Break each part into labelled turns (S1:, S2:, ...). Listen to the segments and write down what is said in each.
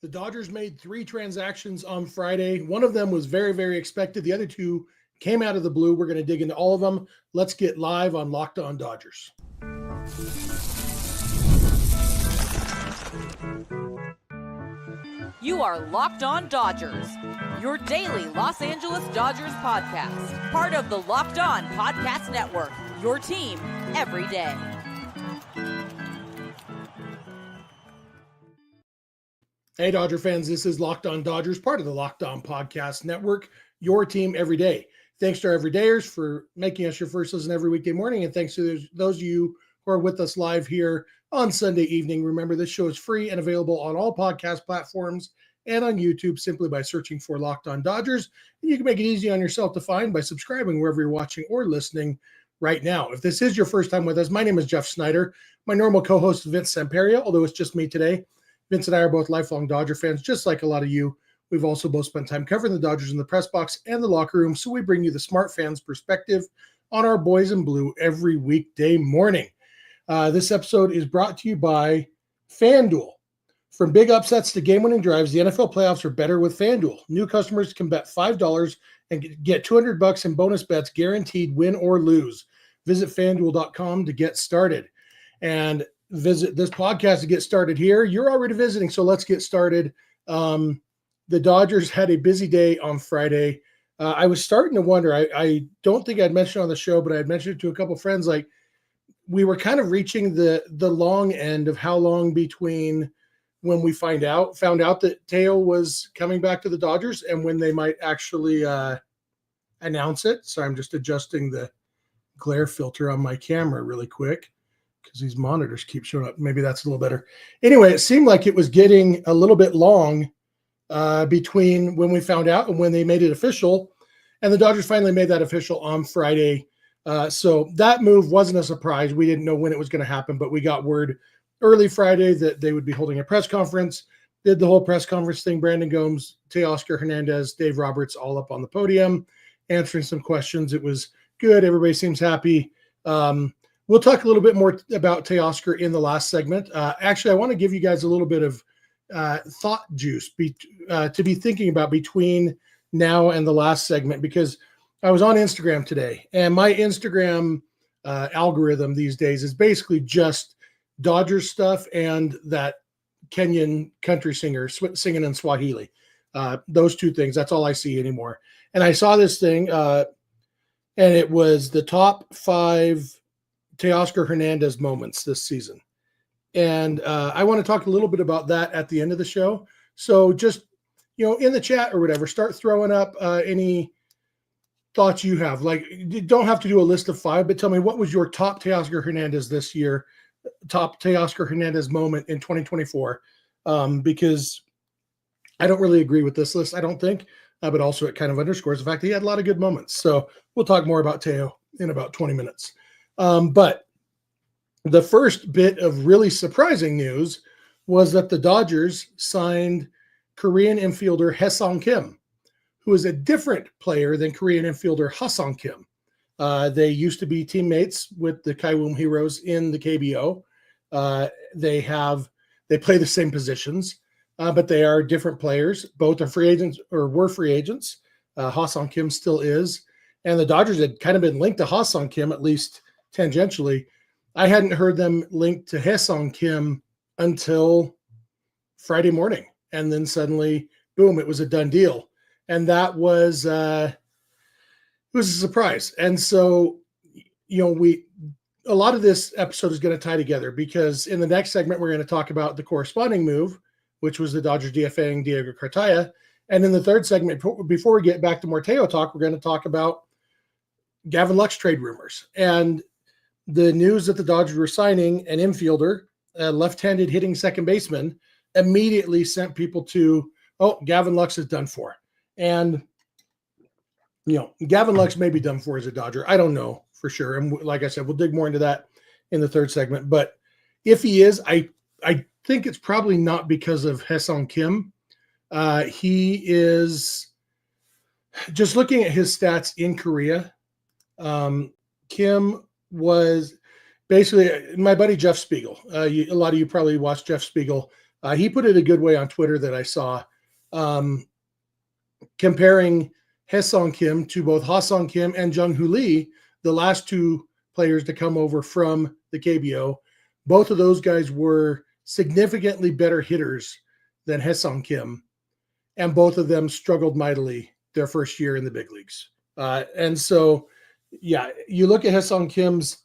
S1: The Dodgers made 3 transactions on Friday. One of them was very, very expected. The other 2 came out of the blue. We're going to dig into all of them. Let's get live on Locked On Dodgers.
S2: You are Locked On Dodgers, your daily Los Angeles Dodgers podcast. Part of the Locked On Podcast Network, your team every day.
S1: Hey, Dodger fans, this is Locked On Dodgers, part of the Locked On Podcast Network, your team every day. Thanks to our everydayers for making us your first listen every weekday morning, and thanks to those of you who are with us live here on Sunday evening. Remember, this show is free and available on all podcast platforms and on YouTube simply by searching for Locked On Dodgers. And you can make it easy on yourself to find by subscribing wherever you're watching or listening right now. If this is your first time with us, my name is Jeff Snider. My normal co-host is Vince Samperia, although it's just me today. Vince and I are both lifelong Dodger fans, just like a lot of you. We've also both spent time covering the Dodgers in the press box and the locker room, so we bring you the smart fans' perspective on our boys in blue every weekday morning. This episode is brought to you by FanDuel. From big upsets to game-winning drives, the NFL playoffs are better with FanDuel. New customers can bet $5 and get $200 in bonus bets guaranteed win or lose. Visit FanDuel.com to get started. And visit this podcast to get started here. You're already visiting, so let's get started. The Dodgers had a busy day on Friday. I was starting to wonder, I don't think I'd mentioned on the show, but I had mentioned it to a couple friends, like we were kind of reaching the long end of how long between when we found out that Teo was coming back to the Dodgers and when they might actually announce it. So I'm just adjusting the glare filter on my camera really quick, because these monitors keep showing up. Maybe that's a little better. Anyway, it seemed like it was getting a little bit long between when we found out and when they made it official. And the Dodgers finally made that official on Friday. So that move wasn't a surprise. We didn't know when it was going to happen, but we got word early Friday that they would be holding a press conference. Did the whole press conference thing. Brandon Gomes, Teoscar Hernandez, Dave Roberts, all up on the podium, answering some questions. It was good. Everybody seems happy. We'll talk a little bit more about Teoscar in the last segment. Actually, I want to give you guys a little bit of thought juice to be thinking about between now and the last segment, because I was on Instagram today, and my Instagram algorithm these days is basically just Dodgers stuff and that Kenyan country singer singing in Swahili. Those two things, that's all I see anymore. And I saw this thing, and it was the top 5 Teoscar Hernandez moments this season. And I want to talk a little bit about that at the end of the show. So just, in the chat or whatever, start throwing up any thoughts you have. Like, you don't have to do a list of 5, but tell me, what was your top Teoscar Hernandez this year, top Teoscar Hernandez moment in 2024? Because I don't really agree with this list, I don't think, but also it kind of underscores the fact that he had a lot of good moments. So we'll talk more about Teo in about 20 minutes. But the first bit of really surprising news was that the Dodgers signed Korean infielder Hesong Kim, who is a different player than Korean infielder Hesong Kim. They used to be teammates with the Kaiwoom Heroes in the KBO. They play the same positions, but they are different players. Both are free agents or were free agents. Hesong Kim still is. And the Dodgers had kind of been linked to Hesong Kim, at least tangentially. I hadn't heard them linked to Hesong Kim until Friday morning. And then suddenly, boom, it was a done deal. And that was it was a surprise. And so, a lot of this episode is going to tie together, because in the next segment, we're going to talk about the corresponding move, which was the Dodgers DFAing Diego Cartaya. And in the third segment, before we get back to more Teo talk, we're going to talk about Gavin Lux trade rumors and the news that the Dodgers were signing an infielder, a left-handed hitting second baseman, immediately sent people to, Gavin Lux is done for. And, Gavin Lux may be done for as a Dodger. I don't know for sure. And like I said, we'll dig more into that in the third segment. But if he is, I think it's probably not because of Hesong Kim. He is, just looking at his stats in Korea, Kim was basically my buddy Jeff Spiegel. A lot of you probably watched Jeff Spiegel. He put it a good way on Twitter that I saw, comparing Hesong Kim to both Hye-Seong Kim and Jung-Hoo Lee, the last two players to come over from the KBO. Both of those guys were significantly better hitters than Hesong Kim, and both of them struggled mightily their first year in the big leagues. And so, yeah, you look at Hesong Kim's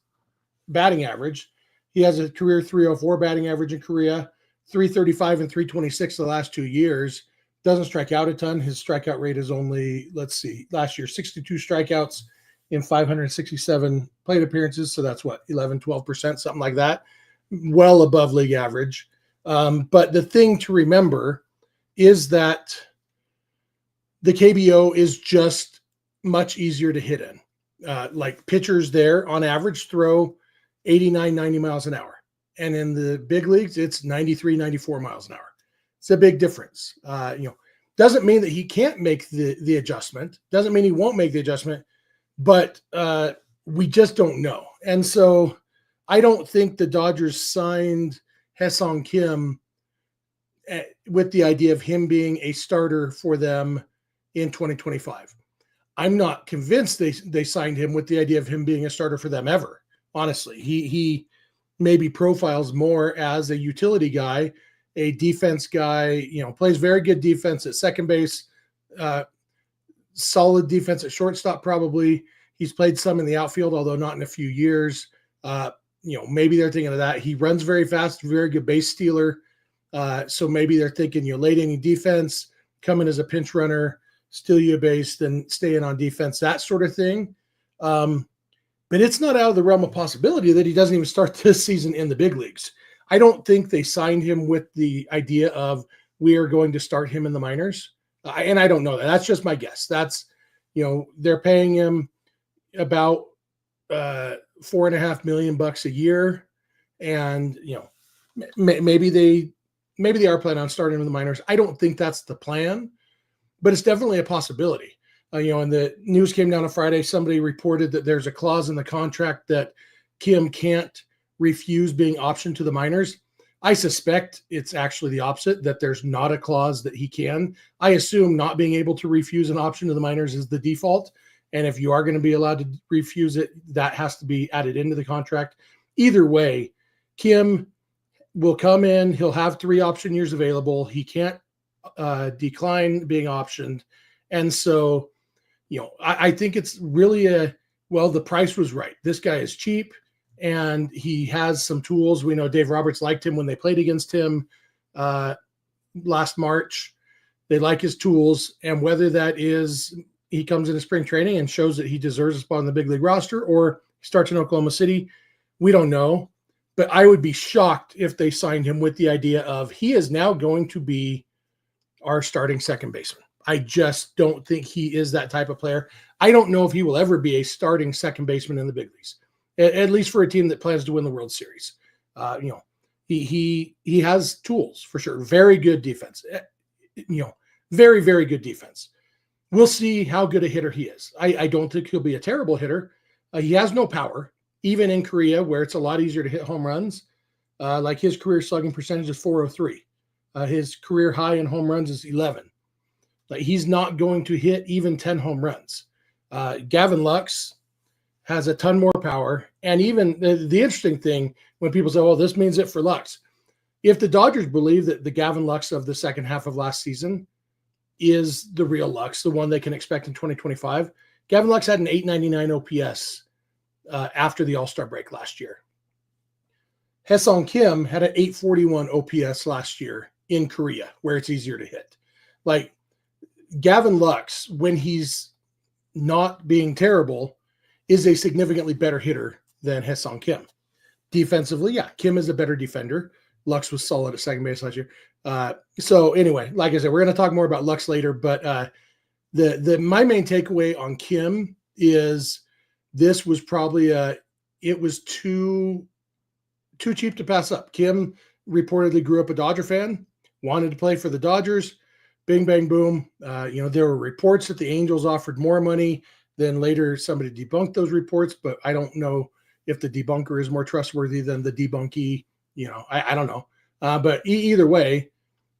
S1: batting average. He has a career 304 batting average in Korea, 335 and 326 the last 2 years. Doesn't strike out a ton. His strikeout rate is only, last year, 62 strikeouts in 567 plate appearances. So that's what, 11, 12%, something like that. Well above league average. But the thing to remember is that the KBO is just much easier to hit in. Like pitchers there on average throw 89, 90 miles an hour. And in the big leagues, it's 93, 94 miles an hour. It's a big difference. Doesn't mean that he can't make the adjustment. Doesn't mean he won't make the adjustment, but we just don't know. And so I don't think the Dodgers signed Hesong Kim with the idea of him being a starter for them in 2025. I'm not convinced they signed him with the idea of him being a starter for them ever. Honestly, he maybe profiles more as a utility guy, a defense guy, plays very good defense at second base, solid defense at shortstop. Probably he's played some in the outfield, although not in a few years. Maybe they're thinking of that. He runs very fast, very good base stealer. So maybe they're thinking, late inning defense, come in as a pinch runner, steal you a base, then stay in on defense, that sort of thing. But it's not out of the realm of possibility that he doesn't even start this season in the big leagues. I don't think they signed him with the idea of we are going to start him in the minors. And I don't know that. That's just my guess. That's, they're paying him about $4.5 million a year. And, maybe they are planning on starting him in the minors. I don't think that's the plan, but it's definitely a possibility. And the news came down on Friday. Somebody reported that there's a clause in the contract that Kim can't refuse being optioned to the minors. I suspect it's actually the opposite, that there's not a clause that he can. I assume not being able to refuse an option to the minors is the default. And if you are going to be allowed to refuse it, that has to be added into the contract. Either way, Kim will come in. He'll have 3 option years available. He can't decline being optioned. And so, I think it's really the price was right. This guy is cheap and he has some tools. We know Dave Roberts liked him when they played against him last March. They like his tools. And whether that is he comes into spring training and shows that he deserves a spot on the big league roster or he starts in Oklahoma City, we don't know. But I would be shocked if they signed him with the idea of he is now going to be our starting second baseman. I just don't think he is that type of player. I don't know if he will ever be a starting second baseman in the big leagues, at least for a team that plans to win the World Series. He has tools for sure. Very good defense. Very, very good defense. We'll see how good a hitter he is. I don't think he'll be a terrible hitter. He has no power, even in Korea, where it's a lot easier to hit home runs. Like his career slugging percentage is 403. His career high in home runs is 11. Like he's not going to hit even 10 home runs. Gavin Lux has a ton more power. And even the interesting thing when people say, well, this means it for Lux. If the Dodgers believe that the Gavin Lux of the second half of last season is the real Lux, the one they can expect in 2025, Gavin Lux had an 899 OPS after the All-Star break last year. Hesong Kim had an 841 OPS last year in Korea, where it's easier to hit. Like, Gavin Lux, when he's not being terrible, is a significantly better hitter than Hesong Kim. Defensively, yeah, Kim is a better defender. Lux was solid at second base last year. So anyway, like I said, we're going to talk more about Lux later, but my main takeaway on Kim is this was probably it was too cheap to pass up. Kim reportedly grew up a Dodger fan, wanted to play for the Dodgers. Bing, bang, boom. There were reports that the Angels offered more money. Then later somebody debunked those reports, but I don't know if the debunker is more trustworthy than the debunkee. I don't know. But either way,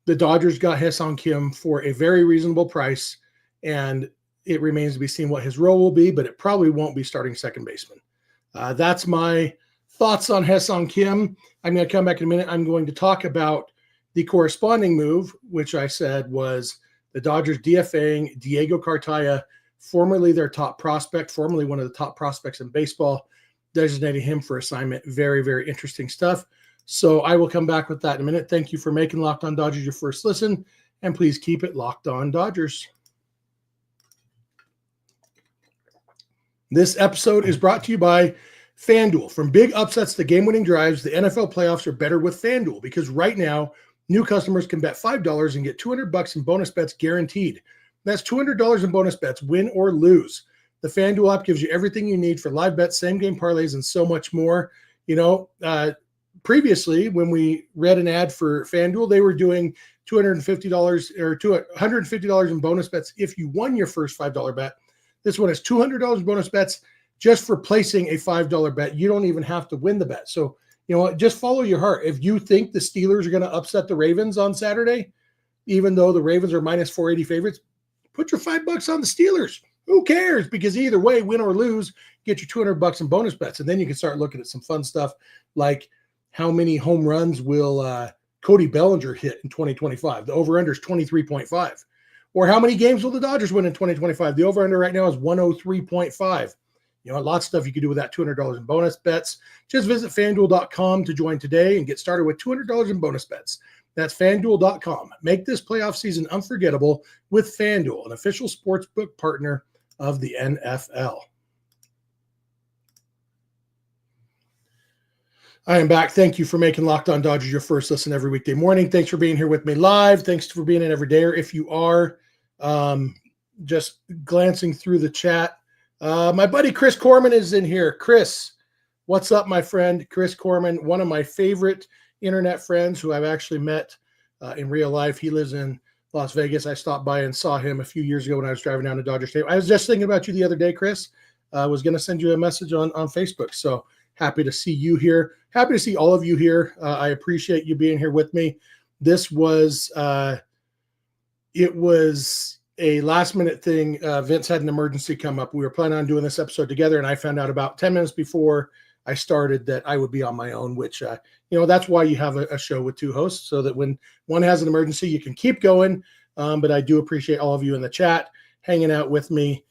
S1: the Dodgers got Hesong Kim for a very reasonable price, and it remains to be seen what his role will be, but it probably won't be starting second baseman. That's my thoughts on Hesong Kim. I'm going to come back in a minute. I'm going to talk about the corresponding move, which I said was the Dodgers DFAing Diego Cartaya, formerly their top prospect, formerly one of the top prospects in baseball, designating him for assignment. Very, very interesting stuff. So I will come back with that in a minute. Thank you for making Locked On Dodgers your first listen, and please keep it Locked On Dodgers. This episode is brought to you by FanDuel. From big upsets to game-winning drives, the NFL playoffs are better with FanDuel because right now, new customers can bet $5 and get $200 in bonus bets guaranteed. That's $200 in bonus bets, win or lose. The FanDuel app gives you everything you need for live bets, same-game parlays, and so much more. Previously, when we read an ad for FanDuel, they were doing $250 or $150 in bonus bets if you won your first $5 bet. This one is $200 in bonus bets just for placing a $5 bet. You don't even have to win the bet. So, just follow your heart. If you think the Steelers are going to upset the Ravens on Saturday, even though the Ravens are minus 480 favorites, put your $5 on the Steelers. Who cares? Because either way, win or lose, get your $200 in bonus bets. And then you can start looking at some fun stuff like how many home runs will Cody Bellinger hit in 2025? The over-under is 23.5. Or how many games will the Dodgers win in 2025? The over-under right now is 103.5. Lots of stuff you can do with that $200 in bonus bets. Just visit FanDuel.com to join today and get started with $200 in bonus bets. That's FanDuel.com. Make this playoff season unforgettable with FanDuel, an official sportsbook partner of the NFL. I am back. Thank you for making Locked On Dodgers your first listen every weekday morning. Thanks for being here with me live. Thanks for being an everydayer. If you are just glancing through the chat, my buddy Chris Corman is in here. Chris, what's up, my friend? Chris Corman, one of my favorite internet friends who I've actually met in real life. He lives in Las Vegas. I stopped by and saw him a few years ago when I was driving down to Dodger Stadium. I was just thinking about you the other day, Chris. I was going to send you a message on Facebook. So happy to see you here. Happy to see all of you here. I appreciate you being here with me. This was it was a last minute thing. Vince had an emergency come up. We were planning on doing this episode together, and I found out about 10 minutes before I started that I would be on my own, which, that's why you have a show with two hosts, so that when one has an emergency, you can keep going. But I do appreciate all of you in the chat hanging out with me.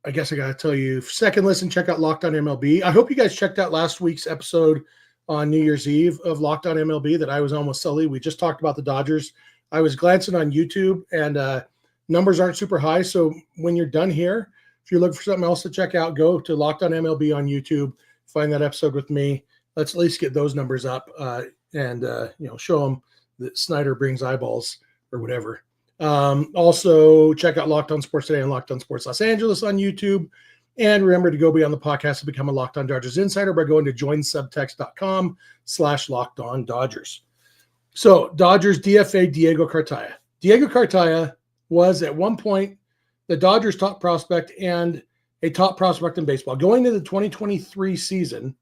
S1: I guess I got to tell you, second listen, check out Locked On MLB. I hope you guys checked out last week's episode on New Year's Eve of Locked On MLB that I was on with Sully. We just talked about the Dodgers. I was glancing on YouTube, and numbers aren't super high. So when you're done here, if you're looking for something else to check out, go to Locked On MLB on YouTube, find that episode with me. Let's at least get those numbers up and show them that Snider brings eyeballs or whatever. Also, check out Locked On Sports Today and Locked On Sports Los Angeles on YouTube. And remember to go beyond the podcast to become a Locked On Dodgers insider by going to joinsubtext.com/Locked On Dodgers. So, Dodgers DFA Diego Cartaya. Diego Cartaya was at one point the Dodgers' top prospect and a top prospect in baseball. Going into the 2023 season,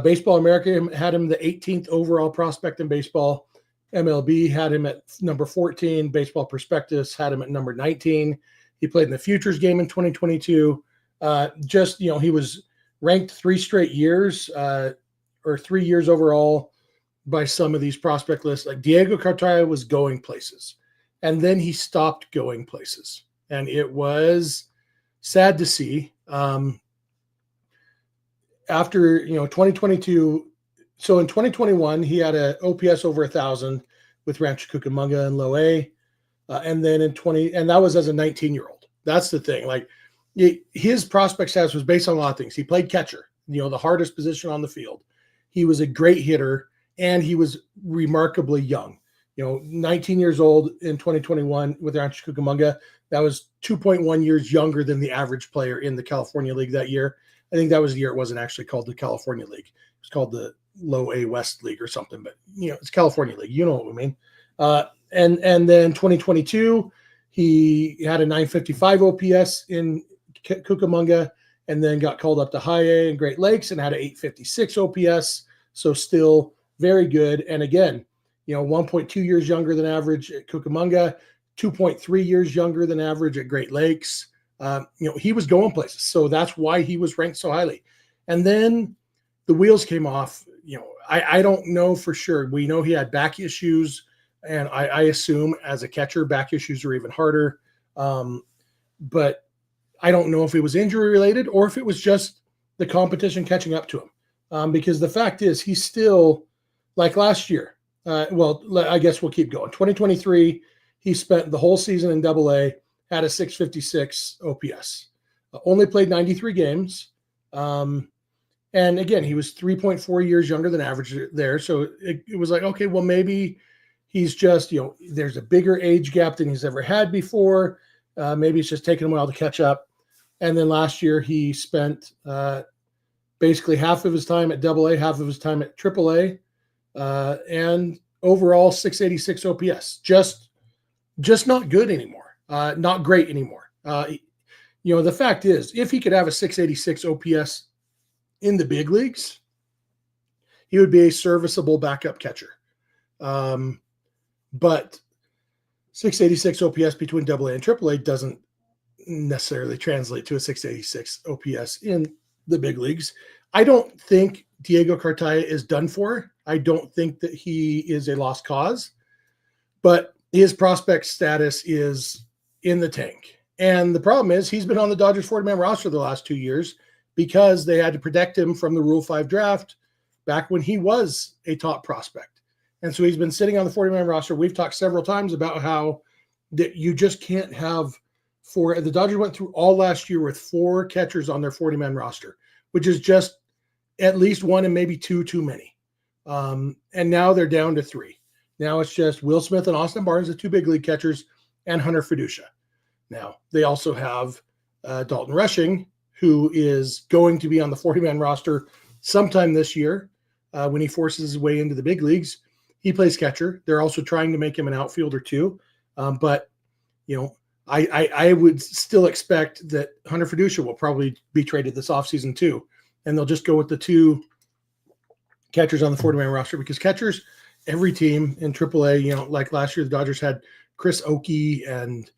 S1: Baseball America had him the 18th overall prospect in baseball. MLB had him at number 14. Baseball Prospectus had him at number 19. He played in the Futures game in 2022. He was ranked 3 straight years or 3 years overall by some of these prospect lists. Like Diego Cartaya was going places, and then he stopped going places. And it was sad to see. After 2022, so in 2021, he had an OPS over 1,000 with Rancho Cucamonga and Low A. And then and that was as a 19-year-old. That's the thing. Like his prospect status was based on a lot of things. He played catcher, the hardest position on the field. He was a great hitter, and he was remarkably young. 19 years old in 2021 with Rancho Cucamonga. That was 2.1 years younger than the average player in the California League that year. I think that was the year it wasn't actually called the California League. It was called the Low A West League or something, but it's California League. You know what I mean? And then 2022, he had a 955 OPS in Cucamonga, and then got called up to high A and Great Lakes and had an 856 OPS. So still very good. And again, 1.2 years younger than average at Cucamonga, 2.3 years younger than average at Great Lakes. He was going places. So that's why he was ranked so highly. And then the wheels came off. I don't know for sure. We know he had back issues, and I assume as a catcher, back issues are even harder. But I don't know if it was injury related or if it was just the competition catching up to him. Because the fact is, he's still like last year. I guess we'll keep going. 2023, he spent the whole season in AA, had a 656 OPS. Only played 93 games. And again, he was 3.4 years younger than average there. So it was like, okay, well, maybe he's just, there's a bigger age gap than he's ever had before. Maybe it's just taking him a while to catch up. And then last year he spent basically half of his time at AA, half of his time at AAA, and overall 686 OPS. Just not good anymore. Not great anymore. The fact is, if he could have a 686 OPS in the big leagues, he would be a serviceable backup catcher. But 686 OPS between AA and AAA doesn't necessarily translate to a 686 OPS in the big leagues. I don't think Diego Cartaya is done for. I don't think that he is a lost cause, but his prospect status is in the tank. And the problem is he's been on the Dodgers 40-man roster the last 2 years because they had to protect him from the Rule 5 draft back when he was a top prospect. And so he's been sitting on the 40-man roster. We've talked several times about how that you just can't have four. The Dodgers went through all last year with 4 catchers on their 40-man roster, which is just at least 1 and maybe 2 too many. And now they're down to 3. Now it's just Will Smith and Austin Barnes, the 2 big league catchers, and Hunter Fiducia. Now they also have Dalton Rushing, who is going to be on the 40-man roster sometime this year when he forces his way into the big leagues. He plays catcher. They're also trying to make him an outfielder too. But I would still expect that Hunter Fiducia will probably be traded this offseason too. And they'll just go with the 2 catchers on the 40-man roster because catchers, every team in AAA, like last year, the Dodgers had Chris Oakey, and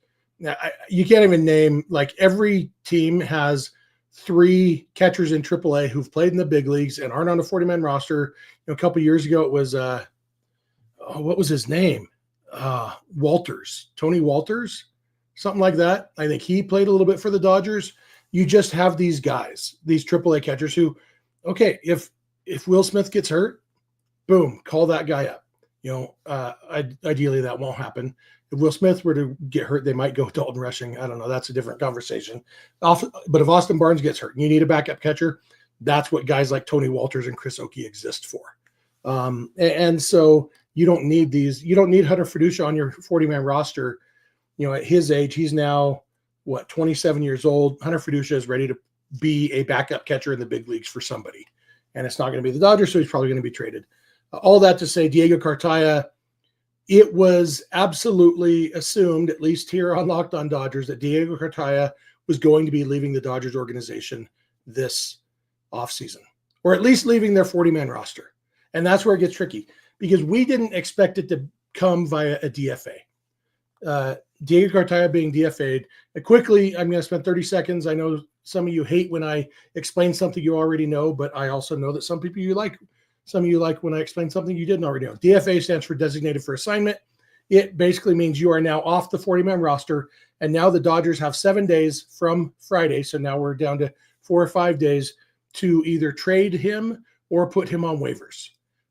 S1: you can't even name, like every team has 3 catchers in AAA who've played in the big leagues and aren't on a 40-man roster. A couple of years ago, it was, what was his name? Tony Walters, something like that. I think he played a little bit for the Dodgers. You just have these guys, these AAA catchers who, okay, if Will Smith gets hurt, boom, call that guy up. Ideally that won't happen. If Will Smith were to get hurt, they might go with Dalton Rushing. I don't know. That's a different conversation. But if Austin Barnes gets hurt and you need a backup catcher, that's what guys like Tony Walters and Chris Oakey exist for. And so you don't need these. You don't need Hunter Fiducia on your 40-man roster. At his age, he's now, 27 years old. Hunter Fiducia is ready to be a backup catcher in the big leagues for somebody. And it's not going to be the Dodgers, so he's probably going to be traded. All that to say, Diego Cartaya, it was absolutely assumed, at least here on Locked On Dodgers, that Diego Cartaya was going to be leaving the Dodgers organization this offseason, or at least leaving their 40-man roster. And that's where it gets tricky because we didn't expect it to come via a DFA. Diego Cartaya being DFA'd. Quickly, I'm going to spend 30 seconds. I know some of you hate when I explain something you already know, but I also know that some of you like when I explain something you didn't already know. DFA stands for designated for assignment. It basically means you are now off the 40-man roster, and now the Dodgers have 7 days from Friday, so now we're down to 4 or 5 days to either trade him or put him on waivers.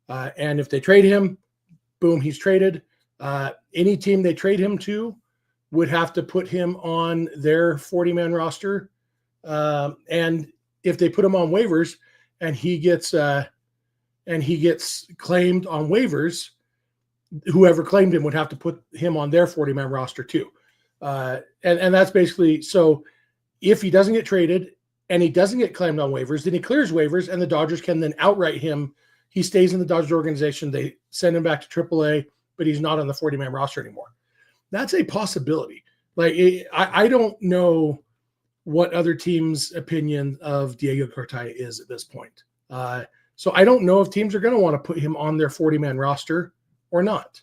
S1: And if they trade him, boom, he's traded. Any team they trade him to would have to put him on their 40-man roster. And if they put him on waivers and he gets claimed on waivers, whoever claimed him would have to put him on their 40-man roster too. And that's basically, so if he doesn't get traded and he doesn't get claimed on waivers, then he clears waivers and the Dodgers can then outright him. He stays in the Dodgers organization. They send him back to AAA, but he's not on the 40-man roster anymore. That's a possibility. Like, I don't know what other teams' opinion of Diego Cartaya is at this point. So I don't know if teams are going to want to put him on their 40-man roster or not.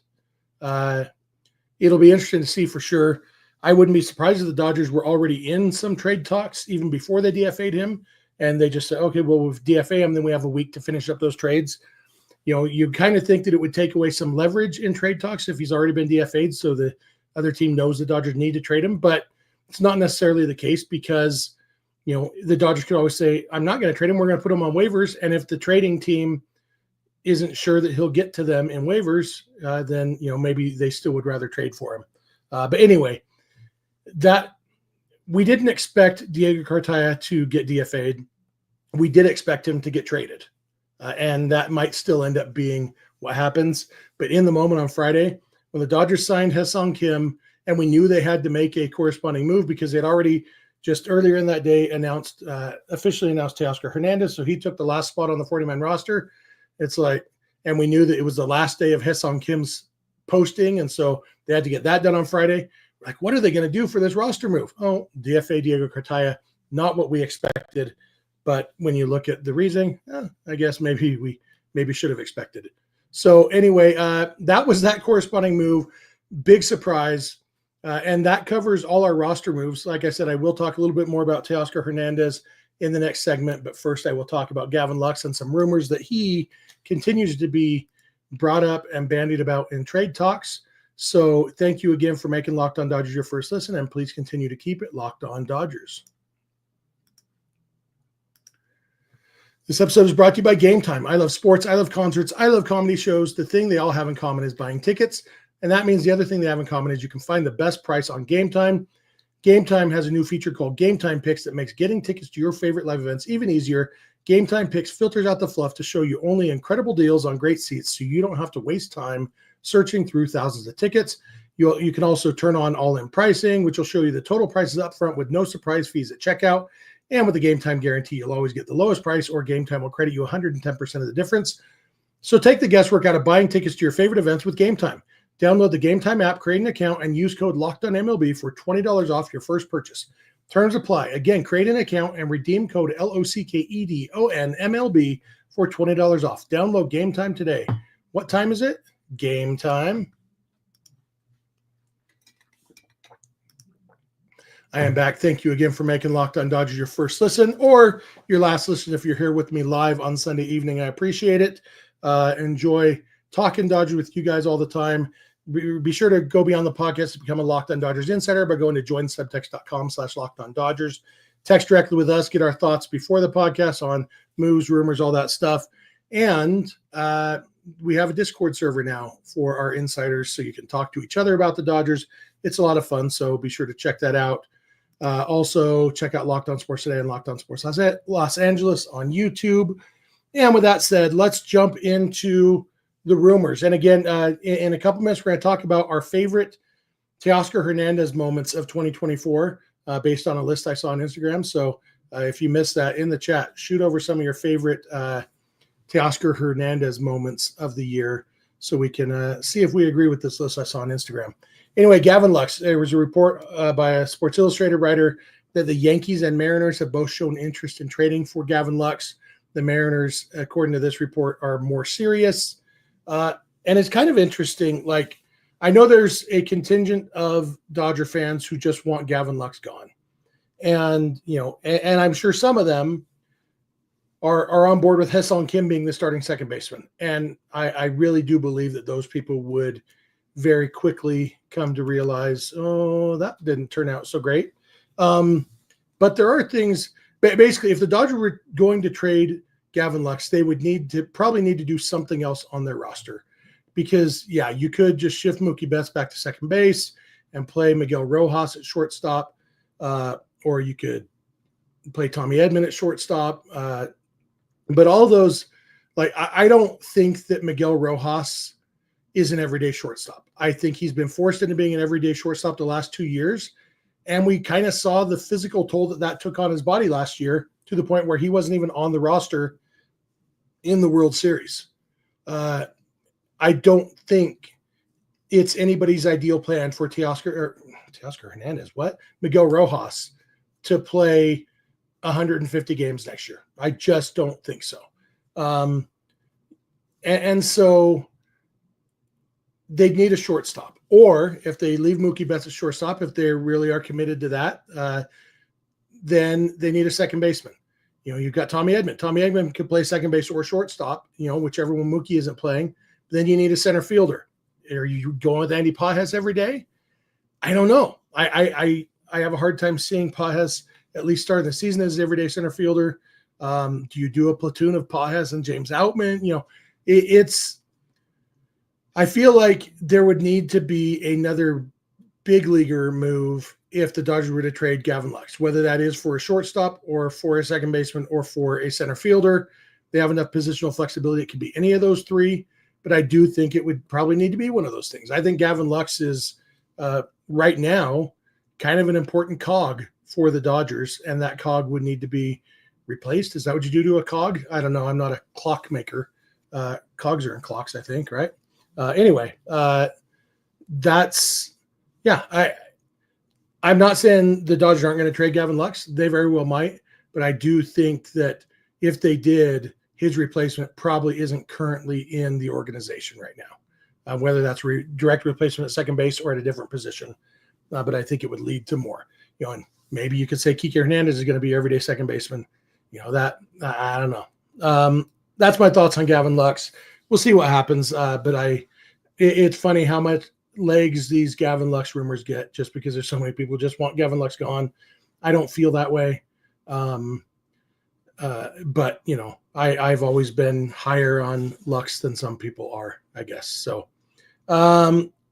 S1: It'll be interesting to see for sure. I wouldn't be surprised if the Dodgers were already in some trade talks even before they DFA'd him, and they just said, okay, well, we've DFA him, then we have a week to finish up those trades. You kind of think that it would take away some leverage in trade talks if he's already been DFA'd, so the other team knows the Dodgers need to trade him, but it's not necessarily the case because, the Dodgers could always say, I'm not going to trade him. We're going to put him on waivers. And if the trading team isn't sure that he'll get to them in waivers, then, maybe they still would rather trade for him. But anyway, that we didn't expect Diego Cartaya to get DFA'd. We did expect him to get traded. And that might still end up being what happens. But in the moment on Friday, when the Dodgers signed Hesong Kim, and we knew they had to make a corresponding move because they'd already just earlier in that day officially announced Teoscar Hernandez. So he took the last spot on the 40-man roster. It's like, and we knew that it was the last day of Hesong Kim's posting. And so they had to get that done on Friday. Like, what are they going to do for this roster move? Oh, DFA Diego Cartaya, not what we expected. But when you look at the reasoning, I guess maybe we should have expected it. So anyway, that was that corresponding move. Big surprise. And that covers all our roster moves. Like I said, I will talk a little bit more about Teoscar Hernandez in the next segment. But first, I will talk about Gavin Lux and some rumors that he continues to be brought up and bandied about in trade talks. So thank you again for making Locked On Dodgers your first listen. And please continue to keep it Locked On Dodgers. This episode is brought to you by Game Time. I love sports. I love concerts. I love comedy shows. The thing they all have in common is buying tickets. And that means the other thing they have in common is you can find the best price on Game Time. Game Time has a new feature called Game Time Picks that makes getting tickets to your favorite live events even easier. Game Time Picks filters out the fluff to show you only incredible deals on great seats so you don't have to waste time searching through thousands of tickets. You can also turn on all-in pricing, which will show you the total prices up front with no surprise fees at checkout. And with the Game Time guarantee, you'll always get the lowest price, or Game Time will credit you 110% of the difference. So take the guesswork out of buying tickets to your favorite events with Game Time. Download the Game Time app, create an account, and use code LOCKEDONMLB for $20 off your first purchase. Terms apply. Again, create an account and redeem code LOCKEDONMLB for $20 off. Download Game Time today. What time is it? Game time. I am back. Thank you again for making Locked On Dodgers your first listen or your last listen if you're here with me live on Sunday evening. I appreciate it. Enjoy talking Dodgers with you guys all the time. Be sure to go beyond the podcast to become a Locked On Dodgers insider by going to joinsubtext.com/LockedOnDodgers. Text directly with us. Get our thoughts before the podcast on moves, rumors, all that stuff. And we have a Discord server now for our insiders so you can talk to each other about the Dodgers. It's a lot of fun, so be sure to check that out. Also, check out Locked On Sports Today and Locked On Sports Los Angeles on YouTube. And with that said, let's jump into the rumors. And again, in a couple minutes, we're going to talk about our favorite Teoscar Hernandez moments of 2024 based on a list I saw on Instagram. So if you missed that in the chat, shoot over some of your favorite Teoscar Hernandez moments of the year so we can see if we agree with this list I saw on Instagram. Anyway, Gavin Lux, there was a report by a Sports Illustrated writer that the Yankees and Mariners have both shown interest in trading for Gavin Lux. The Mariners, according to this report, are more serious. And it's kind of interesting. Like, I know there's a contingent of Dodger fans who just want Gavin Lux gone. And, and I'm sure some of them are on board with Hesong Kim being the starting second baseman. And I really do believe that those people would very quickly come to realize, oh, that didn't turn out so great. But there are things, basically, if the Dodgers were going to trade Gavin Lux, they would probably need to do something else on their roster. Because, yeah, you could just shift Mookie Betts back to second base and play Miguel Rojas at shortstop, or you could play Tommy Edman at shortstop. But all those, like, I don't think that Miguel Rojas is an everyday shortstop. I think he's been forced into being an everyday shortstop the last 2 years. And we kind of saw the physical toll that took on his body last year to the point where he wasn't even on the roster in the World Series. I don't think it's anybody's ideal plan for Teoscar Hernandez. Miguel Rojas to play 150 games next year. I just don't think so. And so they need a shortstop. Or if they leave Mookie Betts at shortstop, if they really are committed to that, then they need a second baseman. You've got Tommy Edman. Tommy Edman can play second base or shortstop, whichever one Mookie isn't playing. Then you need a center fielder. Are you going with Andy Pages every day? I don't know. I have a hard time seeing Pages at least starting the season as an everyday center fielder. Do you do a platoon of Pages and James Outman? I feel like there would need to be another big leaguer move if the Dodgers were to trade Gavin Lux, whether that is for a shortstop or for a second baseman or for a center fielder. They have enough positional flexibility. It could be any of those three, but I do think it would probably need to be one of those things. I think Gavin Lux is right now kind of an important cog for the Dodgers, and that cog would need to be replaced. Is that what you do to a cog? I don't know. I'm not a clock maker. Cogs are in clocks, I think, right? I'm not saying the Dodgers aren't going to trade Gavin Lux. They very well might, but I do think that if they did, his replacement probably isn't currently in the organization right now, whether that's direct replacement at second base or at a different position. But I think it would lead to more. And maybe you could say Kike Hernandez is going to be everyday second baseman. That I don't know. That's my thoughts on Gavin Lux. We'll see what happens. But it's funny how much legs these Gavin Lux rumors get just because there's so many people who just want Gavin Lux gone. I don't feel that way. But I've always been higher on Lux than some people are, I guess. So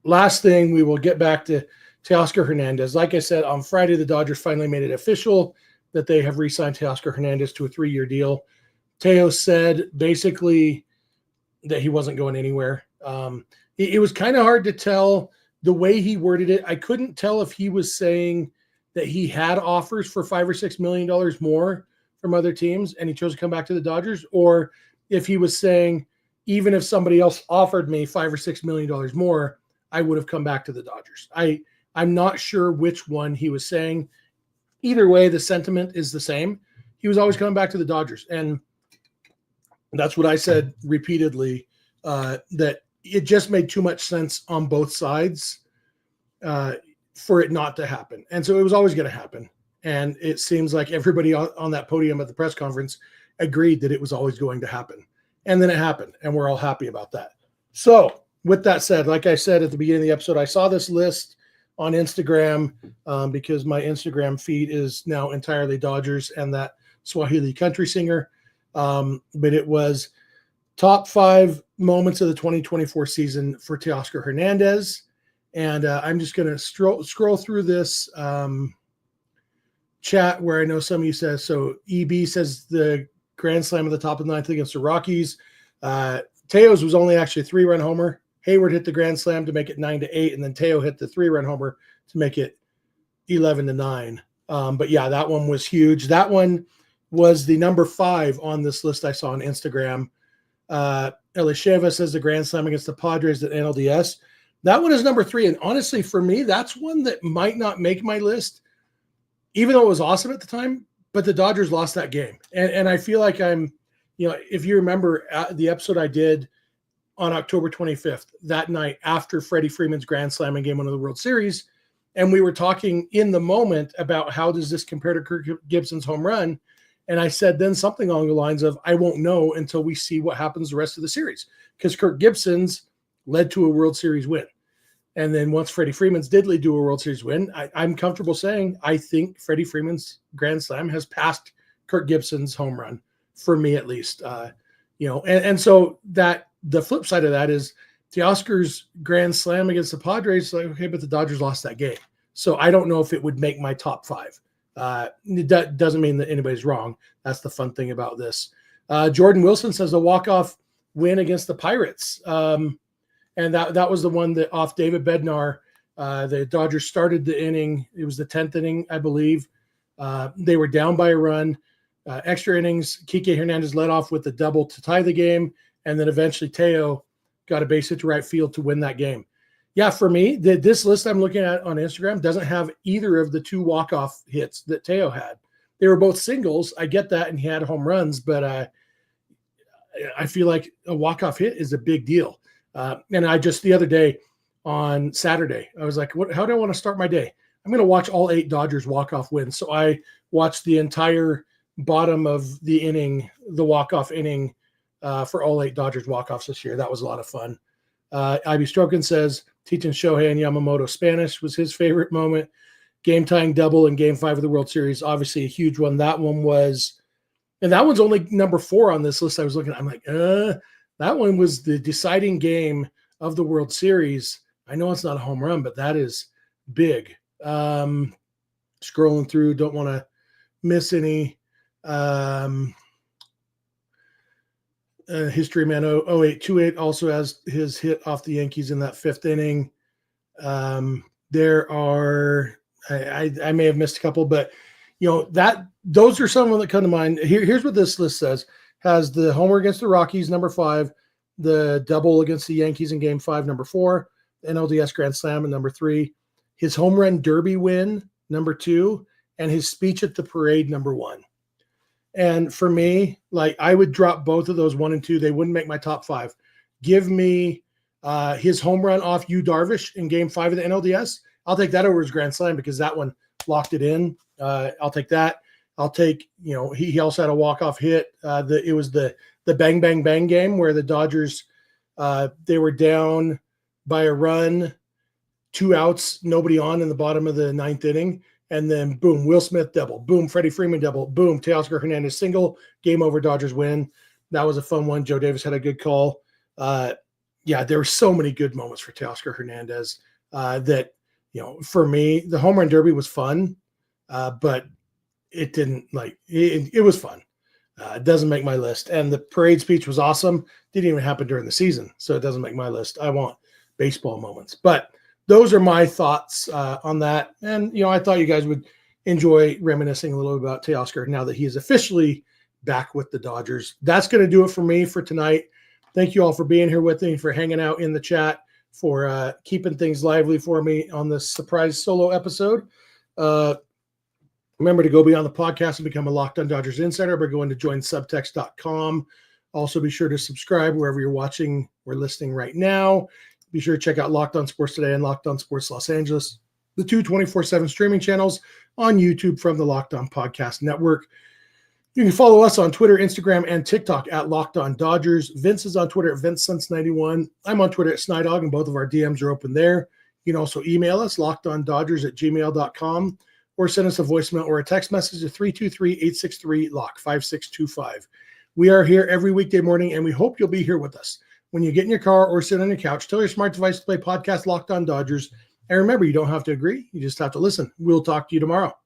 S1: last thing, we will get back to Teoscar Hernandez. Like I said, on Friday, the Dodgers finally made it official that they have re-signed Teoscar Hernandez to a 3-year deal. Teo said basically that he wasn't going anywhere. It was kind of hard to tell the way he worded it. I couldn't tell if he was saying that he had offers for $5 or $6 million more from other teams and he chose to come back to the Dodgers, or if he was saying, even if somebody else offered me $5 or $6 million more, I would have come back to the Dodgers. I'm not sure which one he was saying. Either way, the sentiment is the same. He was always coming back to the Dodgers. And that's what I said repeatedly, that it just made too much sense on both sides for it not to happen. And so it was always going to happen. And it seems like everybody on that podium at the press conference agreed that it was always going to happen. And then it happened, and we're all happy about that. So with that said, like I said at the beginning of the episode, I saw this list on Instagram because my Instagram feed is now entirely Dodgers and that Swahili country singer. But it was top 5 moments of the 2024 season for Teoscar Hernandez. And I'm just going to scroll through this chat where I know some of you says, so EB says the grand slam at the top of the 9th against the Rockies. Teo's was only actually a 3-run homer. Hayward hit the grand slam to make it 9-8, and then Teo hit the 3-run homer to make it 11-9. But yeah, that one was huge. That one was the number 5 on this list I saw on Instagram. Elisheva says the grand slam against the Padres at NLDS. That one is number 3. And honestly, for me, that's one that might not make my list, even though it was awesome at the time, but the Dodgers lost that game. And I feel like I'm, if you remember the episode I did on October 25th, that night after Freddie Freeman's grand slam in Game 1 of the World Series, and we were talking in the moment about how does this compare to Kirk Gibson's home run. And I said then something along the lines of, I won't know until we see what happens the rest of the series, because Kirk Gibson's led to a World Series win. And then once Freddie Freeman's did lead to a World Series win, I'm comfortable saying I think Freddie Freeman's grand slam has passed Kirk Gibson's home run, for me at least. And so that the flip side of that is Teoscar's grand slam against the Padres, like, okay, but the Dodgers lost that game. So I don't know if it would make my top 5. That doesn't mean that anybody's wrong. That's the fun thing about this. Jordan Wilson says the walk-off win against the Pirates. And that was the one that off David Bednar, the Dodgers started the inning. It was the 10th inning, I believe. They were down by a run. Extra innings, Kike Hernandez led off with the double to tie the game. And then eventually Teo got a base hit to right field to win that game. Yeah, for me, this list I'm looking at on Instagram doesn't have either of the 2 walk-off hits that Teo had. They were both singles. I get that, and he had home runs, but I feel like a walk-off hit is a big deal. And I just the other day on Saturday, I was like, how do I want to start my day? I'm going to watch all 8 Dodgers walk-off wins. So I watched the entire bottom of the inning, the walk-off inning for all 8 Dodgers walk-offs this year. That was a lot of fun. Ivy Stroken says teaching Shohei and Yamamoto Spanish was his favorite moment. Game tying double in Game 5 of the World Series, obviously a huge one. That one was, and that one's only number 4 on this list. I was looking at, I'm like, that one was the deciding game of the World Series. I know it's not a home run, but that is big. Scrolling through, don't want to miss any. History man 0828 also has his hit off the Yankees in that 5th inning. There are, I may have missed a couple, but those are some of them that come to mind. Here's what this list says: has the homer against the Rockies, number 5, the double against the Yankees in Game 5, number 4, NLDS Grand Slam at number 3, his home run derby win, number 2, and his speech at the parade, number 1. And for me, like, I would drop both of those 1 and 2. They wouldn't make my top 5. Give me his home run off Yu Darvish in Game 5 of the NLDS. I'll take that over his Grand Slam because that one locked it in. I'll take that. I'll take, he also had a walk-off hit. It was the bang, bang, bang game where the Dodgers, they were down by a run, 2 outs, nobody on in the bottom of the 9th inning. And then boom, Will Smith double, boom, Freddie Freeman double, boom, Teoscar Hernandez single, game over, Dodgers win. That was a fun one. Joe Davis had a good call. There were so many good moments for Teoscar Hernandez that, for me, the home run derby was fun, but it didn't it was fun. It doesn't make my list. And the parade speech was awesome. Didn't even happen during the season, so it doesn't make my list. I want baseball moments. But those are my thoughts on that. And, I thought you guys would enjoy reminiscing a little about Teoscar now that he is officially back with the Dodgers. That's going to do it for me for tonight. Thank you all for being here with me, for hanging out in the chat, for keeping things lively for me on this surprise solo episode. Remember to go beyond the podcast and become a Locked On Dodgers insider by going to joinsubtext.com. Also, be sure to subscribe wherever you're watching or listening right now. Be sure to check out Locked On Sports Today and Locked On Sports Los Angeles, the 2 24/7 streaming channels on YouTube from the Locked On Podcast Network. You can follow us on Twitter, Instagram, and TikTok at Locked On Dodgers. Vince is on Twitter at VinceSense91. I'm on Twitter at Snidog, and both of our DMs are open there. You can also email us, lockedondodgers@gmail.com, or send us a voicemail or a text message at 323-863-LOCK5625. We are here every weekday morning, and we hope you'll be here with us. When you get in your car or sit on your couch, tell your smart device to play podcast Locked On Dodgers. And remember, you don't have to agree. You just have to listen. We'll talk to you tomorrow.